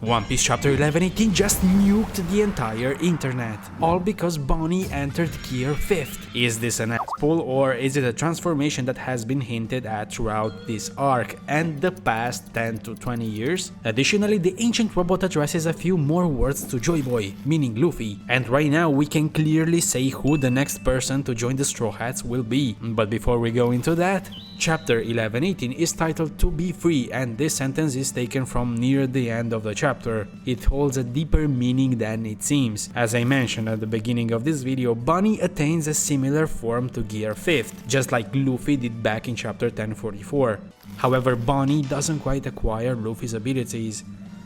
One Piece Chapter 1118 just nuked the entire internet, all because Bonney entered Gear 5th. Is this an asshole, or is it a transformation that has been hinted at throughout this arc and the past 10 to 20 years? Additionally, the ancient robot addresses a few more words to Joy Boy, meaning Luffy, and right now we can clearly say who the next person to join the Strawhats will be. But before we go into that, Chapter 1118 is titled To Be Free, and this sentence is taken from near the end of the chapter. It holds a deeper meaning than it seems. As I mentioned at the beginning of this video, Bonney attains a similar form to Gear 5th, just like Luffy did back in chapter 1044. However, Bonney doesn't quite acquire Luffy's abilities,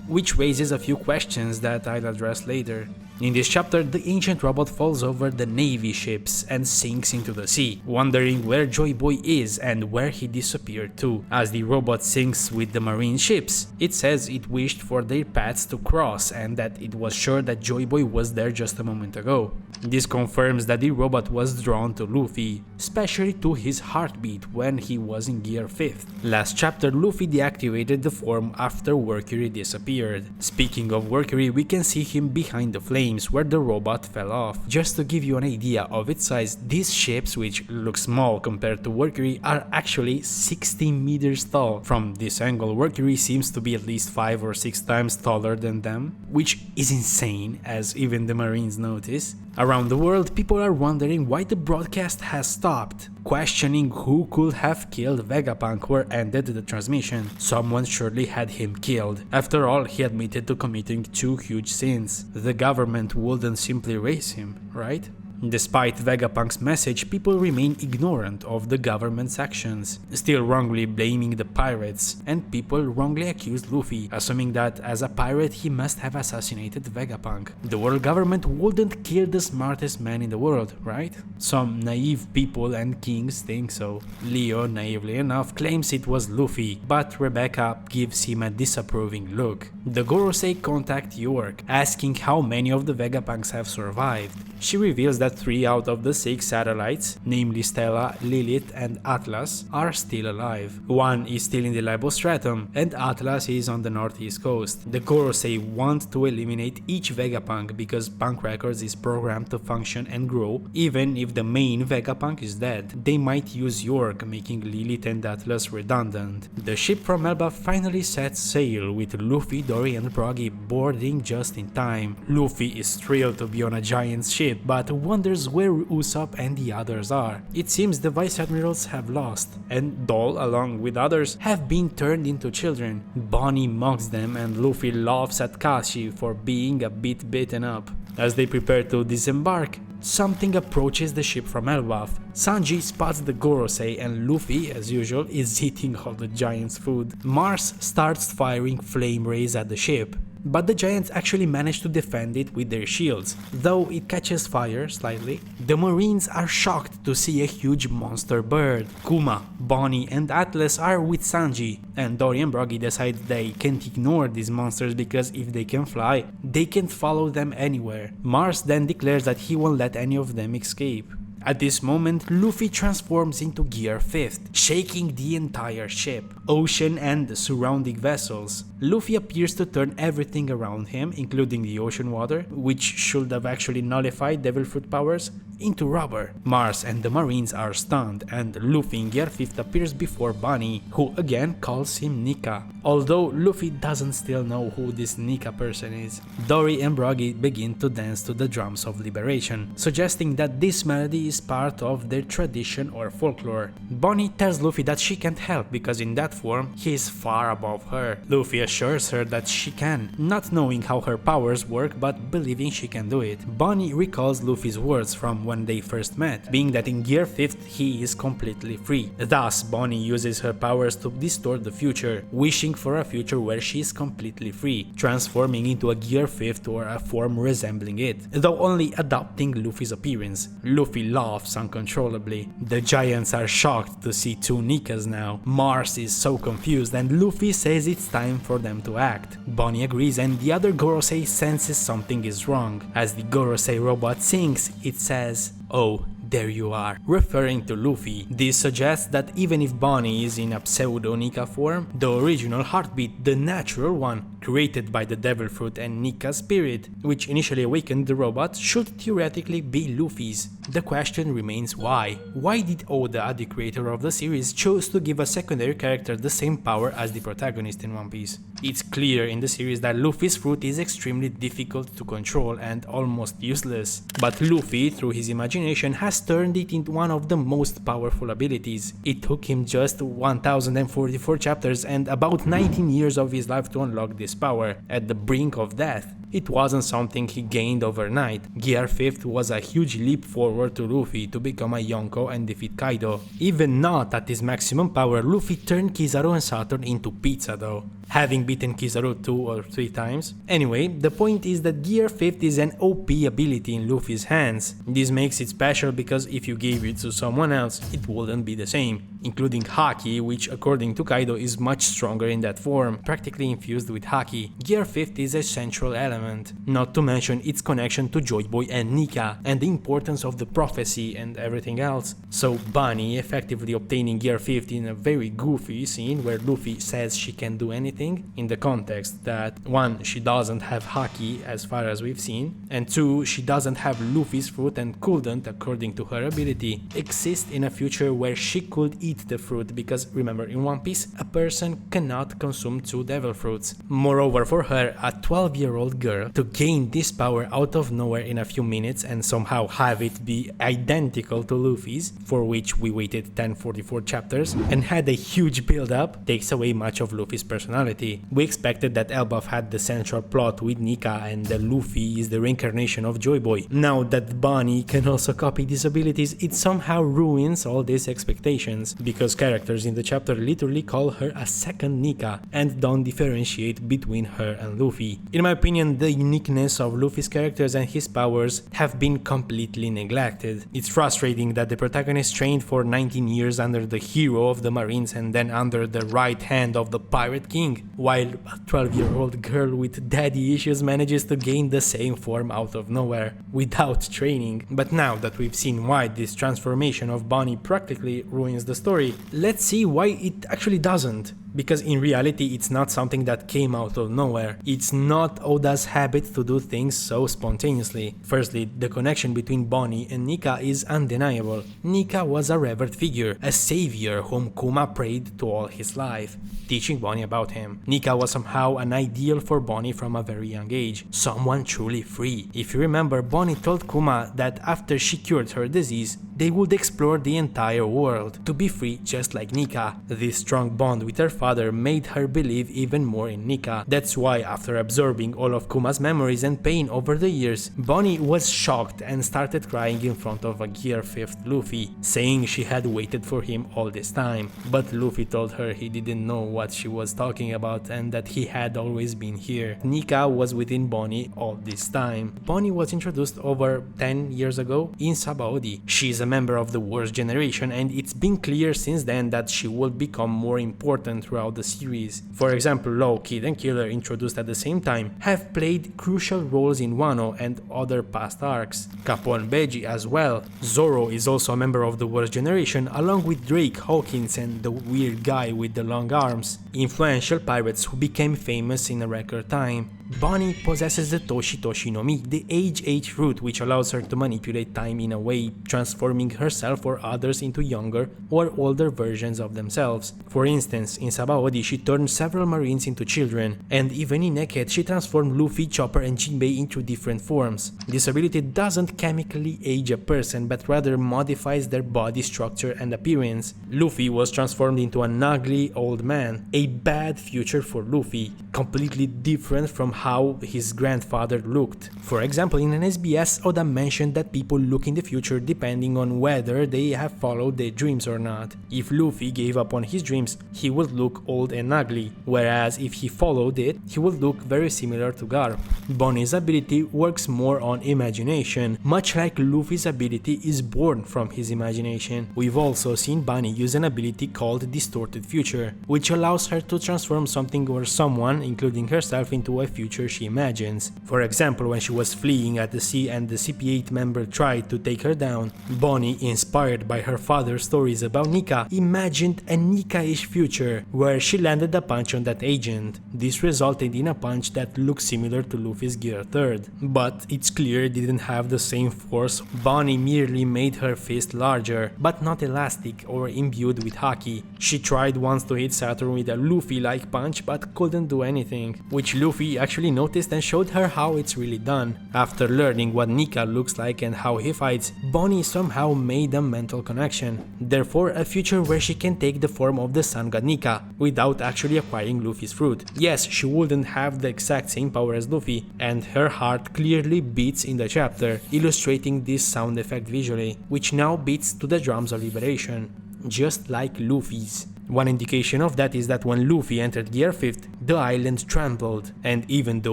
which raises a few questions that I'll address later. In this chapter, the ancient robot falls over the navy ships and sinks into the sea, wondering where Joy Boy is and where he disappeared to. As the robot sinks with the marine ships, it says it wished for their paths to cross and that it was sure that Joy Boy was there just a moment ago. This confirms that the robot was drawn to Luffy, especially to his heartbeat when he was in Gear 5th. Last chapter, Luffy deactivated the form after Mercury disappeared. Speaking of Mercury, we can see him behind the flames where the robot fell off. Just to give you an idea of its size, these ships, which look small compared to Mercury, are actually 60 meters tall. From this angle, Mercury seems to be at least 5 or 6 times taller than them, which is insane, as even the Marines notice. Around the world, people are wondering why the broadcast has stopped, questioning who could have killed Vegapunk or ended the transmission. Someone surely had him killed. After all, he admitted to committing 2 huge sins. The government wouldn't simply raise him, right? Despite Vegapunk's message, people remain ignorant of the government's actions, still wrongly blaming the pirates, and people wrongly accuse Luffy, assuming that as a pirate he must have assassinated Vegapunk. The world government wouldn't kill the smartest man in the world, right? Some naive people and kings think so. Leo, naively enough, claims it was Luffy, but Rebecca gives him a disapproving look. The Gorosei contact York, asking how many of the Vegapunks have survived. She reveals that 3 out of the 6 satellites, namely Stella, Lilith and Atlas, are still alive. 1 is still in the Libostratum, and Atlas is on the northeast coast. The Gorosei want to eliminate each Vegapunk because Punk Records is programmed to function and grow even if the main Vegapunk is dead. They might use York, making Lilith and Atlas redundant. The ship from Elba finally sets sail with Luffy, Dory and Broggy boarding just in time. Luffy is thrilled to be on a giant ship, but wonders where Usopp and the others are. It seems the Vice Admirals have lost, and Dol, along with others, have been turned into children. Bonney mocks them and Luffy laughs at Kashi for being a bit beaten up. As they prepare to disembark, something approaches the ship from Elbaf. Sanji spots the Gorosei and Luffy, as usual, is eating all the giant's food. Mars starts firing flame rays at the ship, but the giants actually manage to defend it with their shields, though it catches fire slightly. The Marines are shocked to see a huge monster bird. Kuma, Bonney and Atlas are with Sanji, and Dory and Broggy decide they can't ignore these monsters because if they can fly, they can follow them anywhere. Mars then declares that he won't let any of them escape. At this moment, Luffy transforms into Gear 5th, shaking the entire ship, ocean and the surrounding vessels. Luffy appears to turn everything around him, including the ocean water, which should have actually nullified Devil Fruit powers, into rubber. Mars and the Marines are stunned, and Luffy in Gear 5th appears before Bonney, who again calls him Nika, although Luffy doesn't still know who this Nika person is. Dory and Broggy begin to dance to the drums of liberation, suggesting that this melody is part of their tradition or folklore. Bonney tells Luffy that she can't help because in that form he is far above her. Luffy assures her that she can, not knowing how her powers work but believing she can do it. Bonney recalls Luffy's words from when they first met, being that in Gear 5th he is completely free. Thus, Bonney uses her powers to distort the future, wishing for a future where she is completely free, transforming into a Gear 5th or a form resembling it, though only adopting Luffy's appearance. Luffy laughs uncontrollably. The giants are shocked to see 2 Nikas now. Mars is so confused and Luffy says it's time for them to act. Bonney agrees and the other Gorosei senses something is wrong. As the Gorosei robot sinks, it says, "Oh, there you are, referring to Luffy. This suggests that even if Bonney is in a pseudo-Nika form, the original heartbeat, the natural one, created by the Devil Fruit and Nika's spirit, which initially awakened the robot, should theoretically be Luffy's. The question remains why? Why did Oda, the creator of the series, chose to give a secondary character the same power as the protagonist in One Piece? It's clear in the series that Luffy's fruit is extremely difficult to control and almost useless, but Luffy, through his imagination, has turned it into one of the most powerful abilities. It took him just 1044 chapters and about 19 years of his life to unlock this power, at the brink of death. It wasn't something he gained overnight. Gear 5th was a huge leap forward to Luffy to become a Yonko and defeat Kaido. Even not at his maximum power, Luffy turned Kizaru and Saturn into pizza though, having beaten Kizaru 2 or 3 times. Anyway, the point is that Gear 5th is an OP ability in Luffy's hands. This makes it special because if you gave it to someone else, it wouldn't be the same, including Haki, which according to Kaido is much stronger in that form, practically infused with Haki. Gear 5th is a central element, not to mention its connection to Joy Boy and Nika, and the importance of the prophecy and everything else. So Bonney effectively obtaining Gear 5th in a very goofy scene where Luffy says she can do anything, in the context that 1. She doesn't have Haki as far as we've seen, and 2. She doesn't have Luffy's fruit and couldn't, according to her ability, exist in a future where she could eat the fruit, because remember, in One Piece a person cannot consume 2 devil fruits. Moreover, for her, a 12-year-old girl, to gain this power out of nowhere in a few minutes and somehow have it be identical to Luffy's, for which we waited 1044 chapters and had a huge build-up, takes away much of Luffy's personality. We expected that Elbaf had the central plot with Nika and that Luffy is the reincarnation of Joy Boy. Now that Bonney can also copy these abilities, it somehow ruins all these expectations, because characters in the chapter literally call her a second Nika and don't differentiate between her and Luffy. In my opinion, the uniqueness of Luffy's characters and his powers have been completely neglected. It's frustrating that the protagonist trained for 19 years under the hero of the Marines and then under the right hand of the Pirate King, while a 12-year-old girl with daddy issues manages to gain the same form out of nowhere, without training. But now that we've seen why this transformation of Bonney practically ruins the story, let's see why it actually doesn't. Because in reality it's not something that came out of nowhere. It's not Oda's habit to do things so spontaneously. Firstly, the connection between Bonney and Nika is undeniable. Nika was a revered figure, a savior whom Kuma prayed to all his life, teaching Bonney about him. Nika was somehow an ideal for Bonney from a very young age, someone truly free. If you remember, Bonney told Kuma that after she cured her disease, they would explore the entire world, to be free just like Nika. This strong bond with her father made her believe even more in Nika. That's why, after absorbing all of Kuma's memories and pain over the years, Bonney was shocked and started crying in front of a Gear 5th Luffy, saying she had waited for him all this time. But Luffy told her he didn't know what she was talking about and that he had always been here. Nika was within Bonney all this time. Bonney was introduced over 10 years ago in Sabaody. She's a member of the worst generation, and it's been clear since then that she will become more important throughout the series. For example, Law, Kid and Killer, introduced at the same time, have played crucial roles in Wano and other past arcs. Capo and Beji as well. Zoro is also a member of the worst generation, along with Drake, Hawkins and the weird guy with the long arms, influential pirates who became famous in a record time. Bonney possesses the Toshi Toshi no Mi, the Age 8 root, which allows her to manipulate time in a way, transforming herself or others into younger or older versions of themselves. For instance, in Sabaody she turned several marines into children, and even in Egghead she transformed Luffy, Chopper and Jinbei into different forms. This ability doesn't chemically age a person, but rather modifies their body structure and appearance. Luffy was transformed into an ugly old man, a bad future for Luffy, completely different from how his grandfather looked. For example, in an SBS, Oda mentioned that people look in the future depending on whether they have followed their dreams or not. If Luffy gave up on his dreams, he would look old and ugly, whereas if he followed it, he would look very similar to Garp. Bonney's ability works more on imagination, much like Luffy's ability is born from his imagination. We've also seen Bonney use an ability called Distorted Future, which allows her to transform something or someone, including herself, into a future future she imagines. For example, when she was fleeing at the sea and the CP8 member tried to take her down, Bonney, inspired by her father's stories about Nika, imagined a Nika-ish future where she landed a punch on that agent. This resulted in a punch that looked similar to Luffy's Gear 3rd, but it's clear it didn't have the same force. Bonney merely made her fist larger, but not elastic or imbued with haki. She tried once to hit Saturn with a Luffy-like punch but couldn't do anything, which Luffy actually noticed and showed her how it's really done. After learning what Nika looks like and how he fights, Bonney somehow made a mental connection. Therefore, a future where she can take the form of the sun god Nika without actually acquiring Luffy's fruit. Yes, she wouldn't have the exact same power as Luffy, and her heart clearly beats in the chapter, illustrating this sound effect visually, which now beats to the drums of liberation, just like Luffy's. One indication of that is that when Luffy entered Gear 5th, the island trembled, and even the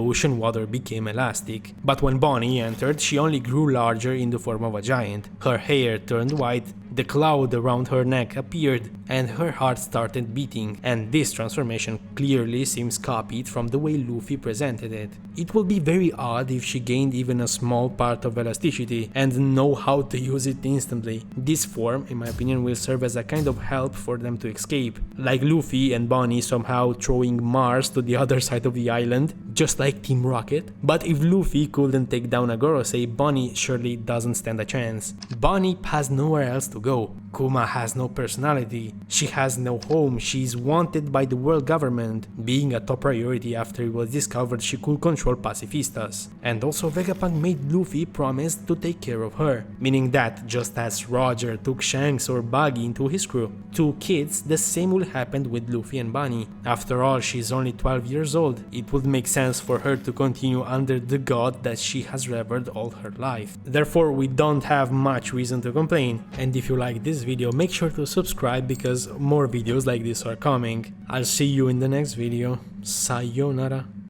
ocean water became elastic. But when Bonney entered, she only grew larger in the form of a giant. Her hair turned white, the cloud around her neck appeared, and her heart started beating, and this transformation clearly seems copied from the way Luffy presented it. It would be very odd if she gained even a small part of elasticity and know how to use it instantly. This form, in my opinion, will serve as a kind of help for them to escape, like Luffy and Bonney somehow throwing Mars to the other side of the island, just like Team Rocket. But if Luffy couldn't take down a Gorosei, Bonney surely doesn't stand a chance. Bonney has nowhere else to go. Kuma has no personality, she has no home, she's wanted by the world government, being a top priority after it was discovered she could control pacifistas. And also Vegapunk made Luffy promise to take care of her, meaning that just as Roger took Shanks or Buggy into his crew, two kids, the same will happen with Luffy and Bonney. After all, she's only 12 years old, it would make sense for her to continue under the god that she has revered all her life. Therefore, we don't have much reason to complain, and if you like this video, make sure to subscribe because more videos like this are coming. I'll see you in the next video. Sayonara.